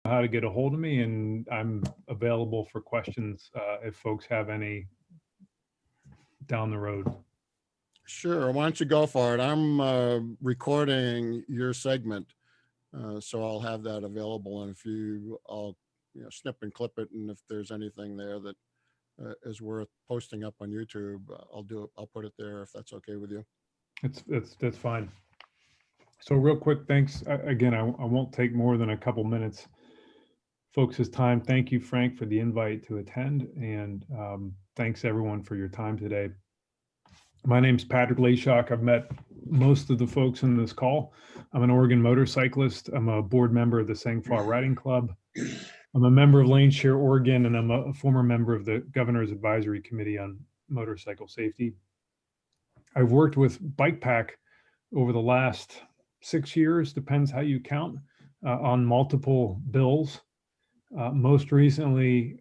how to get a hold of me, and I'm available for questions if folks have any down the road. Sure. Why don't you go for it? I'm recording your segment, so I'll have that available. And I'll snip and clip it. And if there's anything there that is worth posting up on YouTube, I'll do it. I'll put it there if that's okay with you. That's fine. So real quick, thanks again. I won't take more than a couple minutes folks' time. Thank you, Frank, for the invite to attend, and thanks everyone for your time today. My name's Patrick Leyshock. I've met most of the folks in this call. I'm an Oregon motorcyclist. I'm a board member of the Sangfar Riding Club. I'm a member of Lane Share Oregon, and I'm a former member of the Governor's Advisory Committee on Motorcycle Safety. I've worked with Bike Pack over the last 6 years, depends how you count, on multiple bills. Most recently,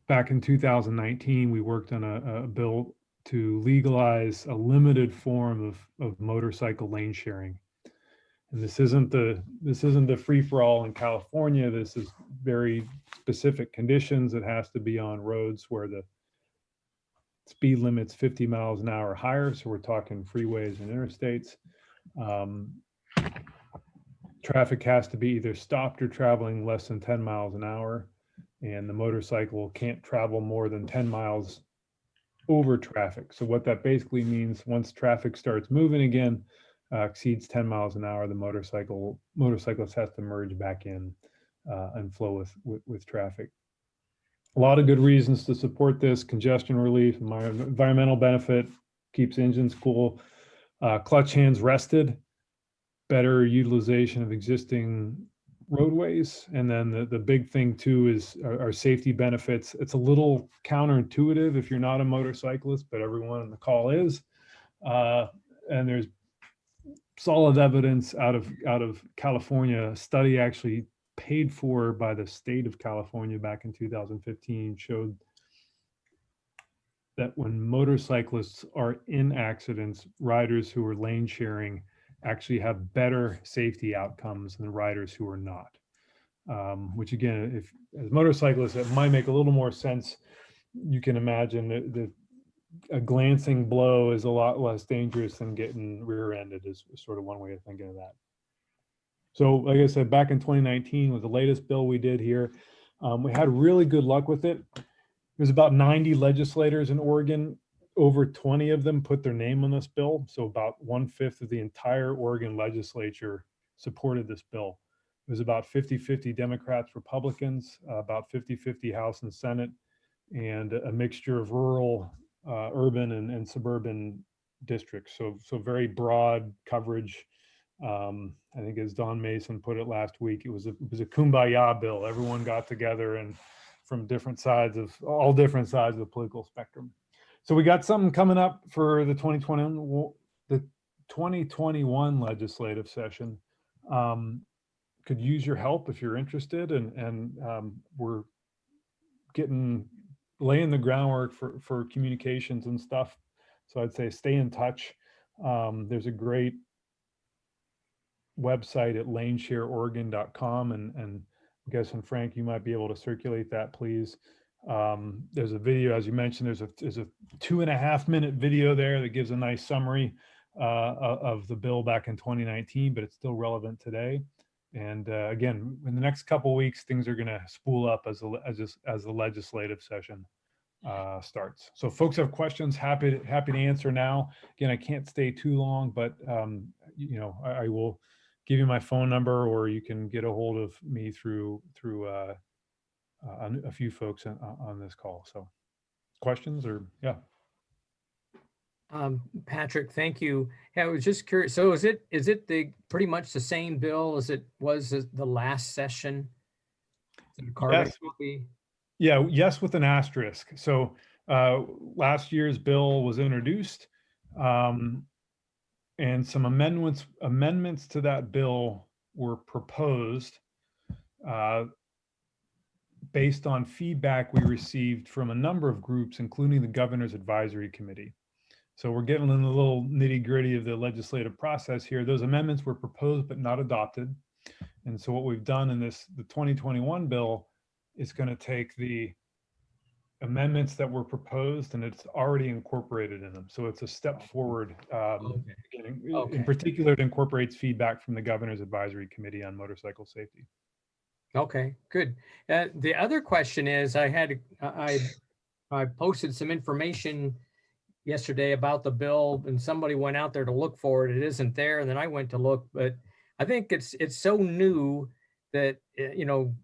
back in 2019, we worked on a bill to legalize a limited form of motorcycle lane sharing. And this isn't the free-for-all in California. This is very specific conditions. It has to be on roads where the speed limit's 50 miles an hour or higher. So we're talking freeways and interstates. Traffic has to be either stopped or traveling less than 10 miles an hour. And the motorcycle can't travel more than 10 miles over traffic. So what that basically means, once traffic starts moving again, exceeds 10 miles an hour, the motorcyclist has to merge back in and flow with traffic. A lot of good reasons to support this: congestion relief, environmental benefit, keeps engines cool, clutch hands rested, better utilization of existing roadways, and then the big thing too is our safety benefits. It's a little counterintuitive if you're not a motorcyclist, but everyone on the call is, and there's solid evidence out of California. A study actually paid for by the state of California back in 2015 showed that when motorcyclists are in accidents, riders who are lane sharing actually have better safety outcomes than riders who are not. Which again, if as motorcyclists, it might make a little more sense. You can imagine that a glancing blow is a lot less dangerous than getting rear-ended, is sort of one way of thinking of that. So like I said, back in 2019 was the latest bill we did here. We had really good luck with it. There's about 90 legislators in Oregon. Over 20 of them put their name on this bill. So about 1/5 of the entire Oregon legislature supported this bill. It was about 50-50 Democrats, Republicans, about 50-50 House and Senate, and a mixture of rural, urban, and suburban districts. So very broad coverage. I think as Don Mason put it last week, it was a kumbaya bill. Everyone got together and from all different sides of the political spectrum. So we got something coming up for the 2021 legislative session. Could use your help if you're interested, and we're laying the groundwork for communications and stuff. So I'd say stay in touch. There's a great website at laneshareoregon.com, and I'm guessing, Frank, you might be able to circulate that, please. There's a video, as you mentioned, there's a 2.5-minute video there that gives a nice summary of the bill back in 2019, but it's still relevant today. And again, in the next couple of weeks, things are going to spool up as the legislative session starts. So folks have questions, happy to answer now. Again, I can't stay too long, but I will give you my phone number, or you can get a hold of me through a few folks on this call. So questions, or yeah. Patrick, thank you. Yeah, I was just curious. So is it pretty much the same bill as it was the last session? Yes. Yeah, yes, with an asterisk. So last year's bill was introduced, and some amendments to that bill were proposed based on feedback we received from a number of groups, including the Governor's Advisory Committee. So we're getting in a little nitty-gritty of the legislative process here. Those amendments were proposed but not adopted. And so what we've done in the 2021 bill is going to take the amendments that were proposed and it's already incorporated in them. So it's a step forward. Okay. In Okay. particular, it incorporates feedback from the Governor's Advisory Committee on Motorcycle Safety. Okay, good. The other question is, I posted some information yesterday about the bill and somebody went out there to look for it. It isn't there. And then I went to look, but I think it's so new that,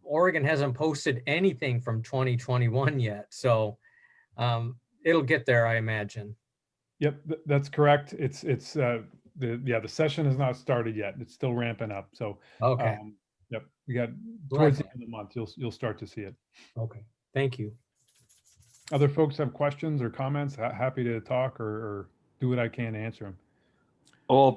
Oregon hasn't posted anything from 2021 yet. So it'll get there, I imagine. Yep, that's correct. The session has not started yet. It's still ramping up. So, Okay. yep, we got Well, towards the that's end of the month, you'll start to see it. Okay. Thank you. Other folks have questions or comments? Happy to talk or do what I can to answer them. Well,